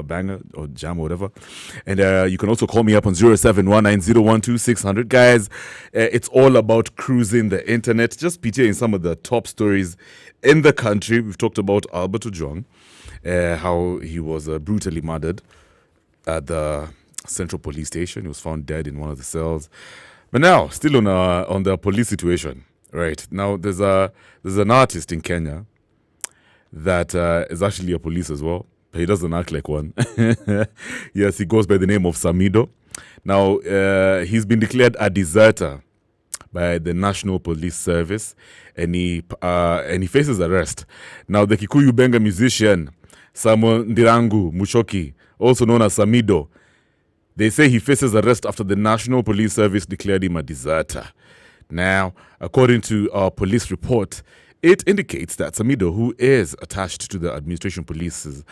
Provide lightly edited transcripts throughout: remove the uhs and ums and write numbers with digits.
banger or jam or whatever. And you can also call me up on 0719012600. Guys, it's all about cruising the internet, just PTAing some of the top stories in the country. We've talked about Albert Ojwang, how he was brutally murdered at the Central Police Station. He was found dead in one of the cells. But now, still on the police situation, right? Now, there's an artist in Kenya that is actually a police as well. But he doesn't act like one. Yes, he goes by the name of Samidoh. Now, he's been declared a deserter by the National Police Service, and he faces arrest. Now, the Kikuyu Benga musician Samuel Ndirangu Mushoki, also known as Samidoh, they say he faces arrest after the National Police Service declared him a deserter. Now, according to our police report, it indicates that Samidoh, who is attached to the Administration Police's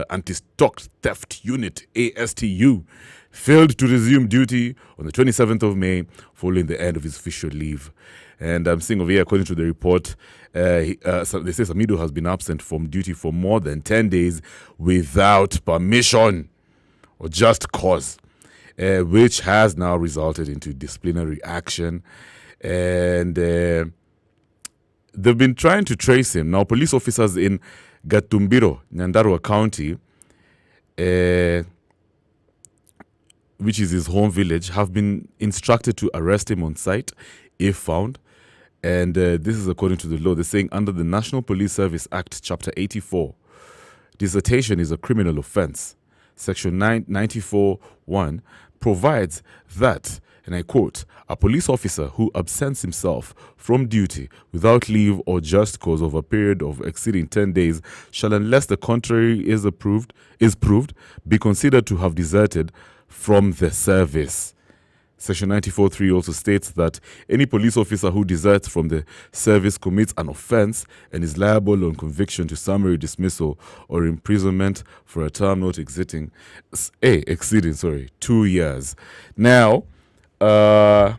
Anti-Stock Theft Unit, ASTU, failed to resume duty on the 27th of May following the end of his official leave. And I'm seeing over here, according to the report, they say Samidoh has been absent from duty for more than 10 days without permission or just cause, which has now resulted into disciplinary action. And they've been trying to trace him. Now, police officers in Gatumbiro, Nyandarua County, which is his home village, have been instructed to arrest him on site if found. And this is according to the law. They're saying under the National Police Service Act, Chapter 84, desertion is a criminal offense. Section 994(1) provides that, and I quote, a police officer who absents himself from duty without leave or just cause of a period of exceeding 10 days shall, unless the contrary is proved, be considered to have deserted from the service. Section 94(3) also states that any police officer who deserts from the service commits an offense and is liable on conviction to summary dismissal or imprisonment for a term not exceeding 2 years. Now, let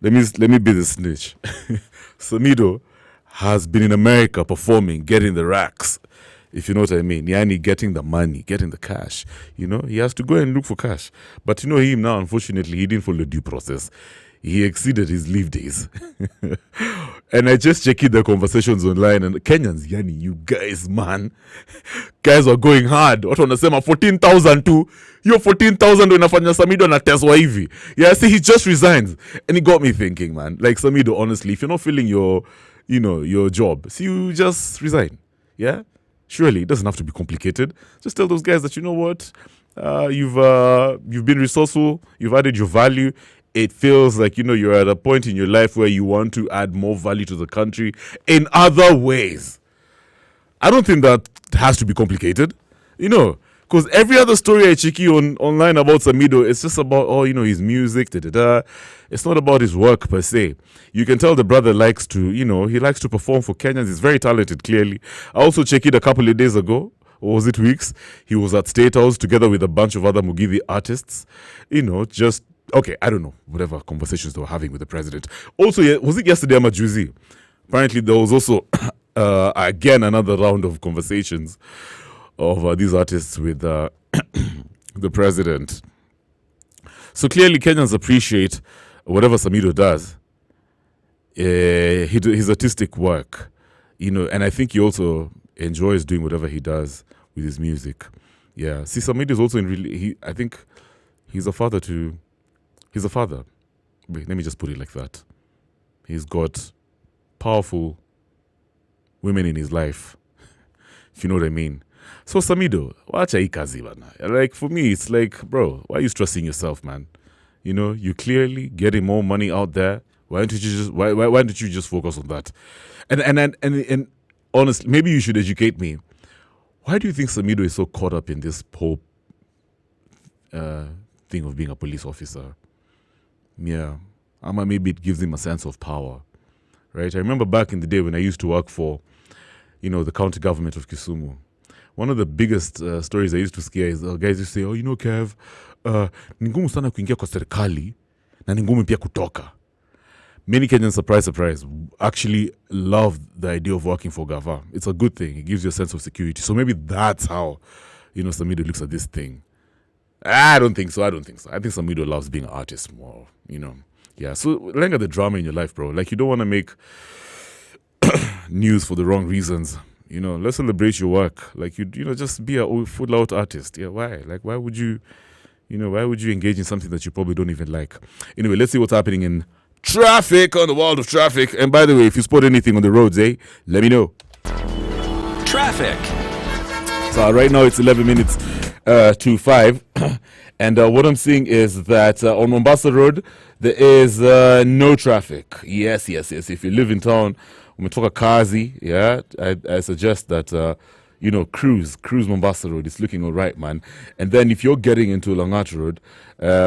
me be the snitch. Samidoh has been in America performing, getting the racks, if you know what I mean. Yani getting the money, getting the cash. You know, he has to go and look for cash. But you know him now, unfortunately, he didn't follow due process. He exceeded his leave days. And I just checked the conversations online, and Kenyans, yani, you guys, man. Guys are going hard. Watu wanasema 14,000 tu. Yo 14,000 unafanya Samidoh na teswa hivi. Yeah, see, he just resigns. And it got me thinking, man. Like, Samidoh, honestly, if you're not feeling your job, see, you just resign. Yeah? Surely, it doesn't have to be complicated. Just tell those guys that, you know what, you've been resourceful, you've added your value. It feels like, you're at a point in your life where you want to add more value to the country in other ways. I don't think that has to be complicated, because every other story I check online about Samidoh, it's just about, his music, It's not about his work per se. You can tell the brother likes to, he likes to perform for Kenyans. He's very talented, clearly. I also checked it a couple of days ago, or was it weeks? He was at State House together with a bunch of other Mugithi artists, okay, I don't know, whatever conversations they were having with the president. Also, was it yesterday, Amajuzi? Apparently, there was also, again, another round of conversations of these artists with the president. So clearly, Kenyans appreciate whatever Samidoh does, his artistic work, and I think he also enjoys doing whatever he does with his music. Yeah, see, Samidoh is also I think he's a father. Wait, let me just put it like that. He's got powerful women in his life, if you know what I mean. So Samidoh, wacha hii kazi bana. Like, for me, it's like, bro, why are you stressing yourself, man? You clearly getting more money out there. Why don't you just focus on that? And honestly, maybe you should educate me. Why do you think Samidoh is so caught up in this whole thing of being a police officer? Yeah, maybe it gives him a sense of power, right? I remember back in the day when I used to work for, the county government of Kisumu. One of the biggest stories I used to scare is guys used to say, Kev, ni ngumu sana kuingia kwa serikali na ni ngumu pia kutoka. Many Kenyans, surprise, actually love the idea of working for Gava. It's a good thing. It gives you a sense of security. So maybe that's how, Samidoh looks at this thing. I don't think so. I think Samidoh loves being an artist more, Yeah, so look at the drama in your life, bro. Like, you don't want to make news for the wrong reasons. Let's celebrate your work. Like, just be a full out artist. Yeah, why? Like, why would you engage in something that you probably don't even like? Anyway, let's see what's happening in traffic, on the world of traffic. And by the way, if you spot anything on the roads, let me know. Traffic. So right now it's 11 minutes to 5. And what I'm seeing is that on Mombasa Road, there is no traffic. Yes. If you live in town, when we talk Kazi, yeah, I suggest that, cruise Mombasa Road. It's looking all right, man. And then if you're getting into Langata Road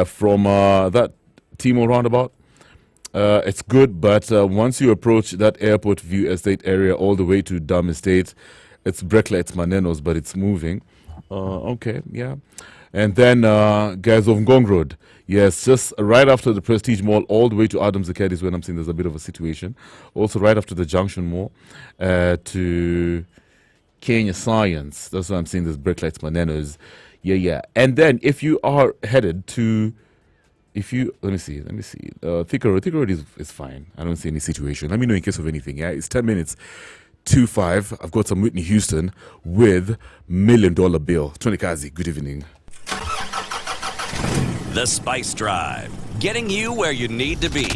from that Timor roundabout, it's good. But once you approach that Airport View Estate area all the way to Dam Estate, it's Brekla, it's Manenos, but it's moving. Okay, yeah. And then, guys, of Ngong Road. Yes, just right after the Prestige Mall, all the way to Adams Arcade is when I'm seeing there's a bit of a situation. Also, right after the Junction Mall to Kenya Science. That's why I'm seeing there's brake lights, Manenos. Yeah. And then, if you are headed to, let me see. Thika Road is fine. I don't see any situation. Let me know in case of anything. Yeah, it's 10 minutes. 2-5. I've got some Whitney Houston with $1 Million Bill. Tony Kazi, good evening. The Spice Drive, getting you where you need to be.